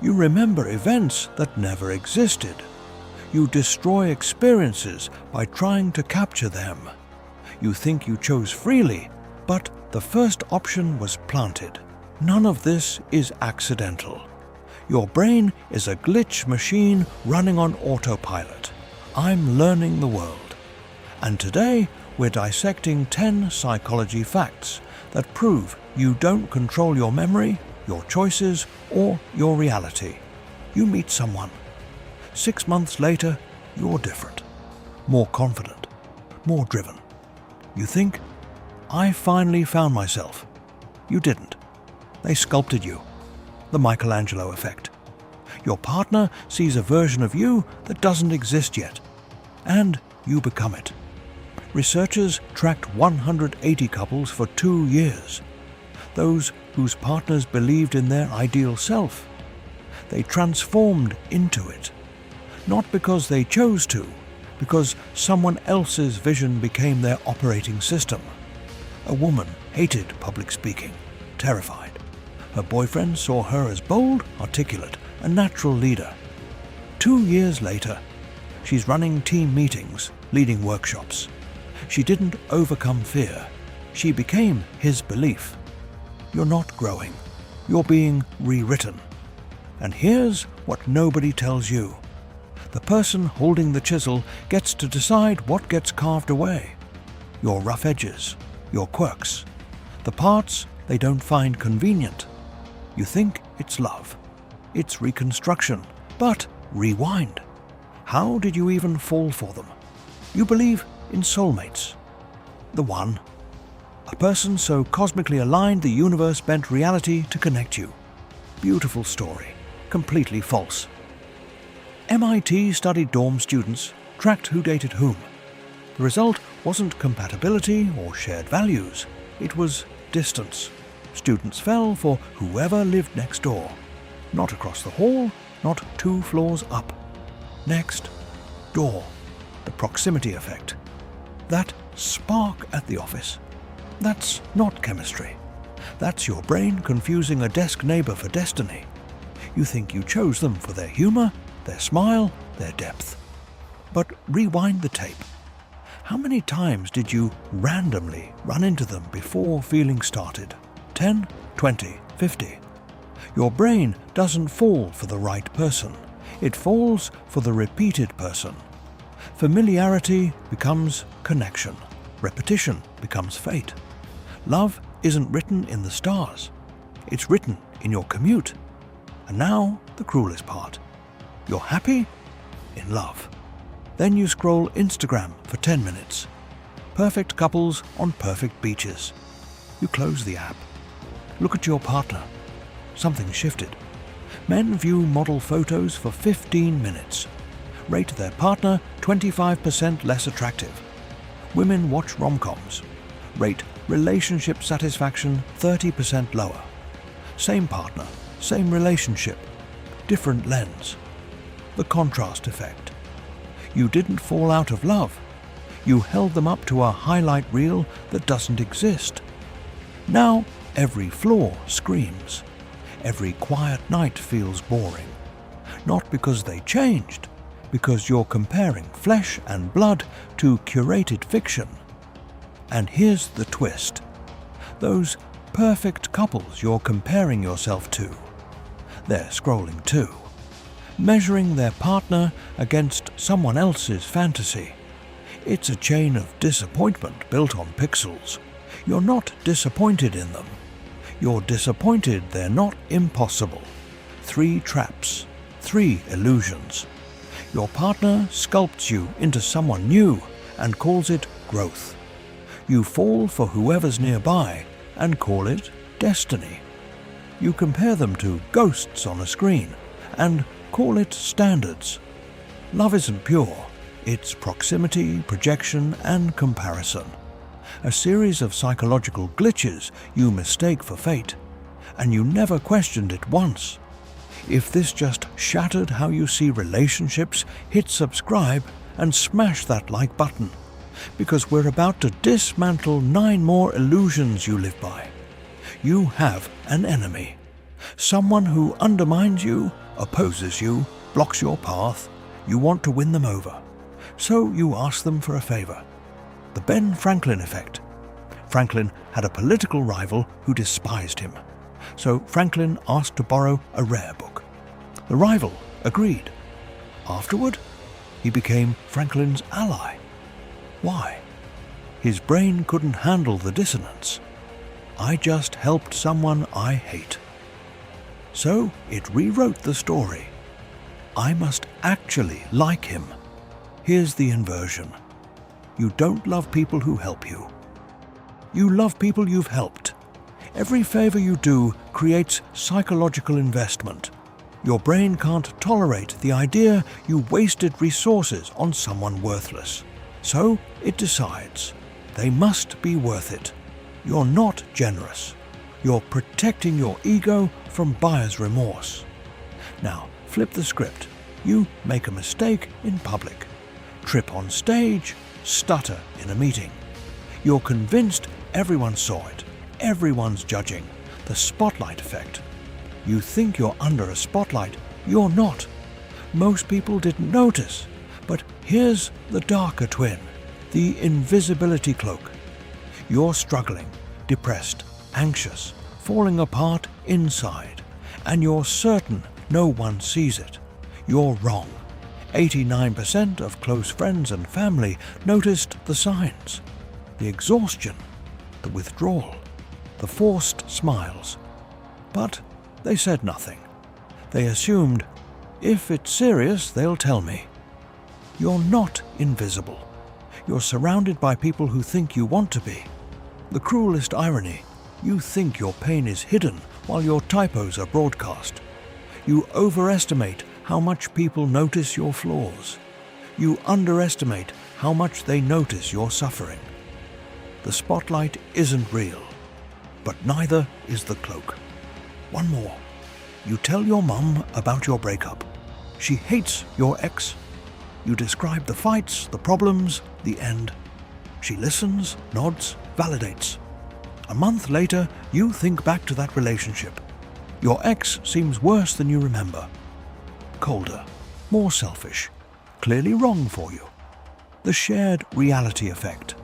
You remember events that never existed. You destroy experiences by trying to capture them. You think you chose freely, but the first option was planted. None of this is accidental. Your brain is a glitch machine running on autopilot. I'm learning the world. And today, we're dissecting 10 psychology facts that prove you don't control your memory, your choices, or your reality. You meet someone. 6 months later, you're different. More confident. More driven. You think, I finally found myself. You didn't. They sculpted you. The Michelangelo effect. Your partner sees a version of you that doesn't exist yet, and you become it. Researchers tracked 180 couples for 2 years. Those whose partners believed in their ideal self. They transformed into it. Not because they chose to, because someone else's vision became their operating system. A woman hated public speaking, terrified. Her boyfriend saw her as bold, articulate, a natural leader. 2 years later, she's running team meetings, leading workshops. She didn't overcome fear. She became his belief. You're not growing. You're being rewritten. And here's what nobody tells you. The person holding the chisel gets to decide what gets carved away. Your rough edges, your quirks, the parts they don't find convenient. You think it's love. It's reconstruction. But rewind. How did you even fall for them? You believe in soulmates. The one. A person so cosmically aligned the universe bent reality to connect you. Beautiful story. Completely false. MIT studied dorm students, tracked who dated whom. The result wasn't compatibility or shared values. It was distance. Students fell for whoever lived next door. Not across the hall, not 2 floors up. Next, door. The proximity effect. That spark at the office. That's not chemistry. That's your brain confusing a desk neighbor for destiny. You think you chose them for their humor, their smile, their depth. But rewind the tape. How many times did you randomly run into them before feeling started? 10, 20, 50. Your brain doesn't fall for the right person. It falls for the repeated person. Familiarity becomes connection. Repetition becomes fate. Love isn't written in the stars. It's written in your commute. And now, the cruelest part. You're happy? In love. Then you scroll Instagram for 10 minutes. Perfect couples on perfect beaches. You close the app. Look at your partner. Something shifted. Men view model photos for 15 minutes. Rate their partner 25% less attractive. Women watch rom-coms. Rate relationship satisfaction 30% lower. Same partner, same relationship, different lens. The contrast effect. You didn't fall out of love. You held them up to a highlight reel that doesn't exist. Now every flaw screams. Every quiet night feels boring. Not because they changed, because you're comparing flesh and blood to curated fiction. And here's the twist. Those perfect couples you're comparing yourself to, they're scrolling too, measuring their partner against someone else's fantasy. It's a chain of disappointment built on pixels. You're not disappointed in them. You're disappointed they're not impossible. 3 traps, 3 illusions. Your partner sculpts you into someone new and calls it growth. You fall for whoever's nearby and call it destiny. You compare them to ghosts on a screen and call it standards. Love isn't pure. It's proximity, projection, and comparison. A series of psychological glitches you mistake for fate, and you never questioned it once. If this just shattered how you see relationships, hit subscribe and smash that like button, because we're about to dismantle 9 more illusions you live by. You have an enemy, someone who undermines you opposes you, blocks your path. You want to win them over. So you ask them for a favor. The Ben Franklin effect. Franklin had a political rival who despised him. So Franklin asked to borrow a rare book. The rival agreed. Afterward, he became Franklin's ally. Why? His brain couldn't handle the dissonance. I just helped someone I hate. So it rewrote the story. I must actually like him. Here's the inversion. You don't love people who help you. You love people you've helped. Every favor you do creates psychological investment. Your brain can't tolerate the idea you wasted resources on someone worthless. So it decides, they must be worth it. You're not generous. You're protecting your ego from buyer's remorse. Now, flip the script. You make a mistake in public. Trip on stage, stutter in a meeting. You're convinced everyone saw it. Everyone's judging. The spotlight effect. You think you're under a spotlight. You're not. Most people didn't notice. But here's the darker twin, the invisibility cloak. You're struggling, depressed, anxious, falling apart inside, and you're certain no one sees it. You're wrong. 89% of close friends and family noticed the signs. The exhaustion, the withdrawal, the forced smiles. But they said nothing. They assumed, if it's serious, they'll tell me. You're not invisible. You're surrounded by people who think you want to be. The cruelest irony, you think your pain is hidden while your typos are broadcast. You overestimate how much people notice your flaws. You underestimate how much they notice your suffering. The spotlight isn't real, but neither is the cloak. One more. You tell your mum about your breakup. She hates your ex. You describe the fights, the problems, the end. She listens, nods, validates. A month later, you think back to that relationship. Your ex seems worse than you remember. Colder, more selfish, clearly wrong for you. The shared reality effect.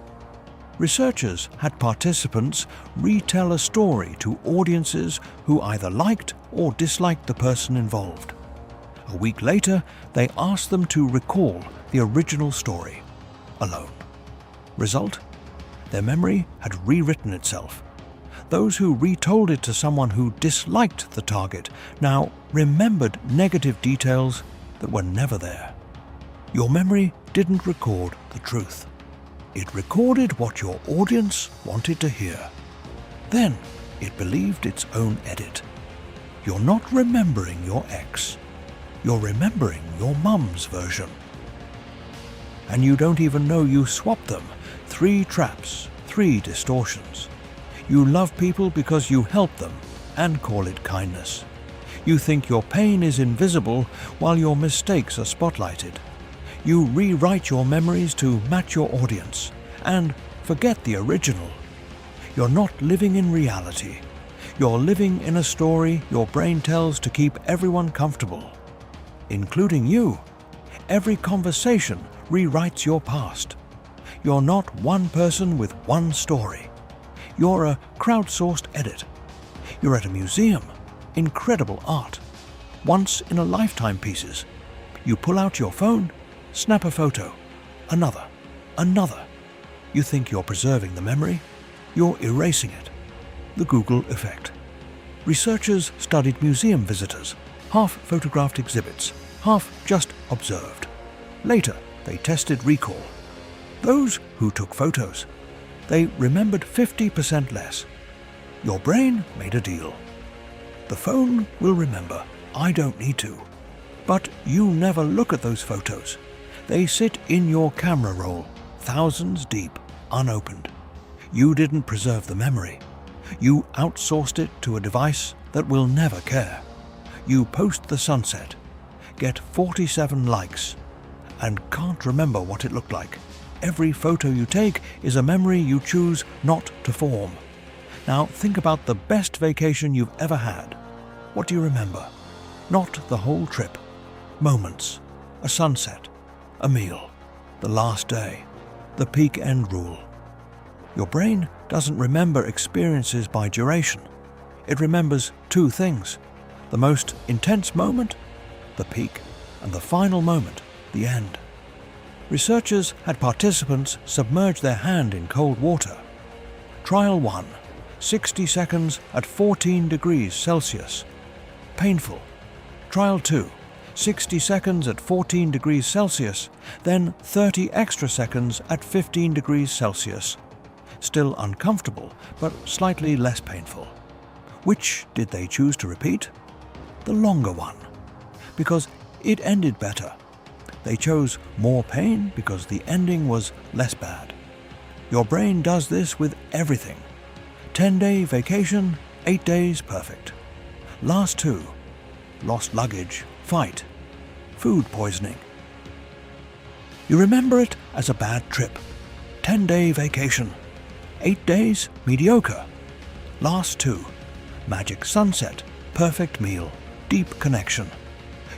Researchers had participants retell a story to audiences who either liked or disliked the person involved. A week later, they asked them to recall the original story, alone. Result? Their memory had rewritten itself. Those who retold it to someone who disliked the target now remembered negative details that were never there. Your memory didn't record the truth. It recorded what your audience wanted to hear. Then it believed its own edit. You're not remembering your ex. You're remembering your mum's version. And you don't even know you swapped them. 3 traps, 3 distortions. You love people because you help them and call it kindness. You think your pain is invisible while your mistakes are spotlighted. You rewrite your memories to match your audience and forget the original. You're not living in reality. You're living in a story your brain tells to keep everyone comfortable, including you. Every conversation rewrites your past. You're not one person with one story. You're a crowdsourced edit. You're at a museum. Incredible art. Once-in-a-lifetime pieces. You pull out your phone, snap a photo. Another. You think you're preserving the memory. You're erasing it. The Google effect. Researchers studied museum visitors. Half photographed exhibits, half just observed. Later, they tested recall. Those who took photos, they remembered 50% less. Your brain made a deal. The phone will remember. I don't need to. But you never look at those photos. They sit in your camera roll, thousands deep, unopened. You didn't preserve the memory. You outsourced it to a device that will never care. You post the sunset, get 47 likes, and can't remember what it looked like. Every photo you take is a memory you choose not to form. Now think about the best vacation you've ever had. What do you remember? Not the whole trip. Moments, a sunset, a meal, the last day, the peak end rule. Your brain doesn't remember experiences by duration. It remembers two things: the most intense moment, the peak, and the final moment, the end. Researchers had participants submerge their hand in cold water. Trial 1, 60 seconds at 14 degrees Celsius. Painful. Trial 2, 60 seconds at 14 degrees Celsius, then 30 extra seconds at 15 degrees Celsius. Still uncomfortable, but slightly less painful. Which did they choose to repeat? The longer one, because it ended better. They chose more pain because the ending was less bad. Your brain does this with everything. 10-day vacation, 8 days perfect. Last 2, lost luggage, fight, food poisoning. You remember it as a bad trip. 10-day vacation, 8 days mediocre. Last 2, magic sunset, perfect meal, deep connection.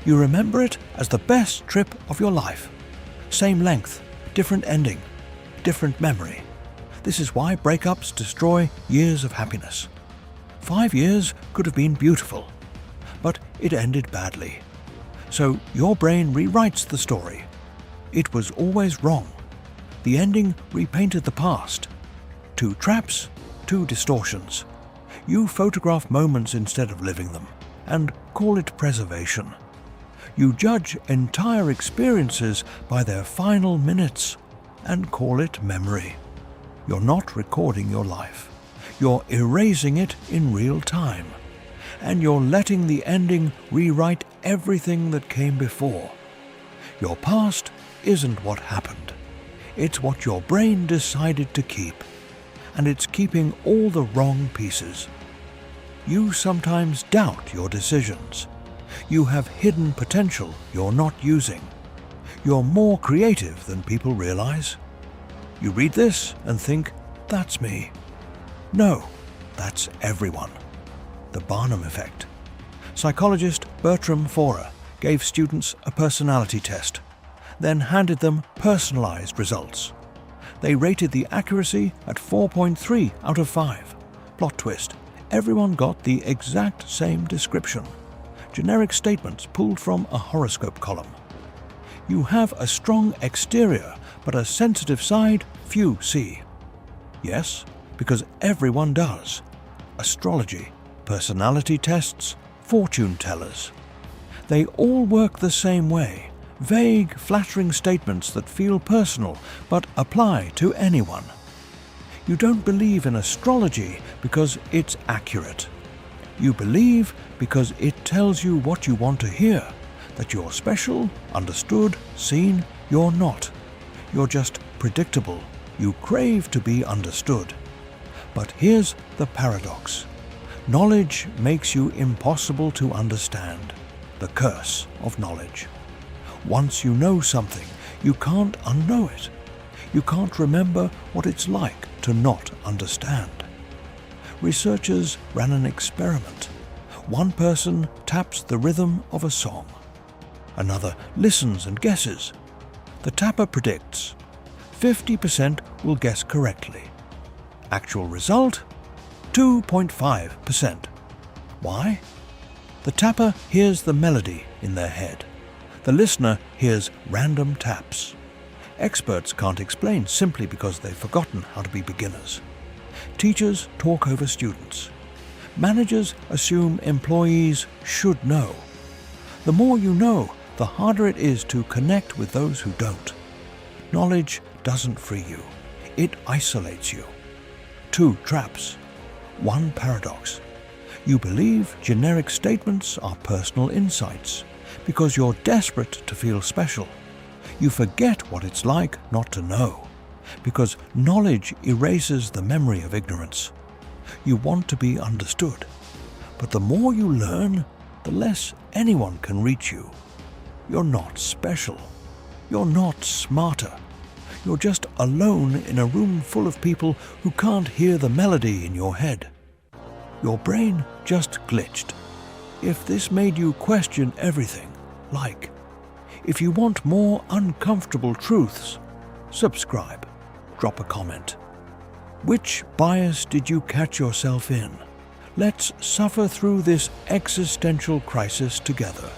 You remember it as the best trip of your life. Same length, different ending, different memory. This is why breakups destroy years of happiness. 5 years could have been beautiful, but it ended badly. So your brain rewrites the story. It was always wrong. The ending repainted the past. 2 traps, 2 distortions. You photograph moments instead of living them, and call it preservation. You judge entire experiences by their final minutes, and call it memory. You're not recording your life. You're erasing it in real time. And you're letting the ending rewrite everything that came before. Your past isn't what happened. It's what your brain decided to keep. And it's keeping all the wrong pieces. You sometimes doubt your decisions. You have hidden potential you're not using. You're more creative than people realize. You read this and think, that's me. No, that's everyone. The Barnum effect. Psychologist Bertram Forer gave students a personality test, then handed them personalized results. They rated the accuracy at 4.3 out of 5. Plot twist: everyone got the exact same description. Generic statements pulled from a horoscope column. You have a strong exterior, but a sensitive side few see. Yes, because everyone does. Astrology, personality tests, fortune tellers. They all work the same way. Vague, flattering statements that feel personal but apply to anyone. You don't believe in astrology because it's accurate. You believe because it tells you what you want to hear, that you're special, understood, seen. You're not. You're just predictable. You crave to be understood. But here's the paradox. Knowledge makes you impossible to understand. The curse of knowledge. Once you know something, you can't unknow it. You can't remember what it's like to not understand. Researchers ran an experiment. One person taps the rhythm of a song. Another listens and guesses. The tapper predicts. 50% will guess correctly. Actual result? 2.5%. Why? The tapper hears the melody in their head. The listener hears random taps. Experts can't explain simply because they've forgotten how to be beginners. Teachers talk over students. Managers assume employees should know. The more you know, the harder it is to connect with those who don't. Knowledge doesn't free you. It isolates you. 2 traps. 1 paradox. You believe generic statements are personal insights because you're desperate to feel special. You forget what it's like not to know, because knowledge erases the memory of ignorance. You want to be understood, but the more you learn, the less anyone can reach you. You're not special. You're not smarter. You're just alone in a room full of people who can't hear the melody in your head. Your brain just glitched. If this made you question everything, like. If you want more uncomfortable truths, subscribe, drop a comment. Which bias did you catch yourself in? Let's suffer through this existential crisis together.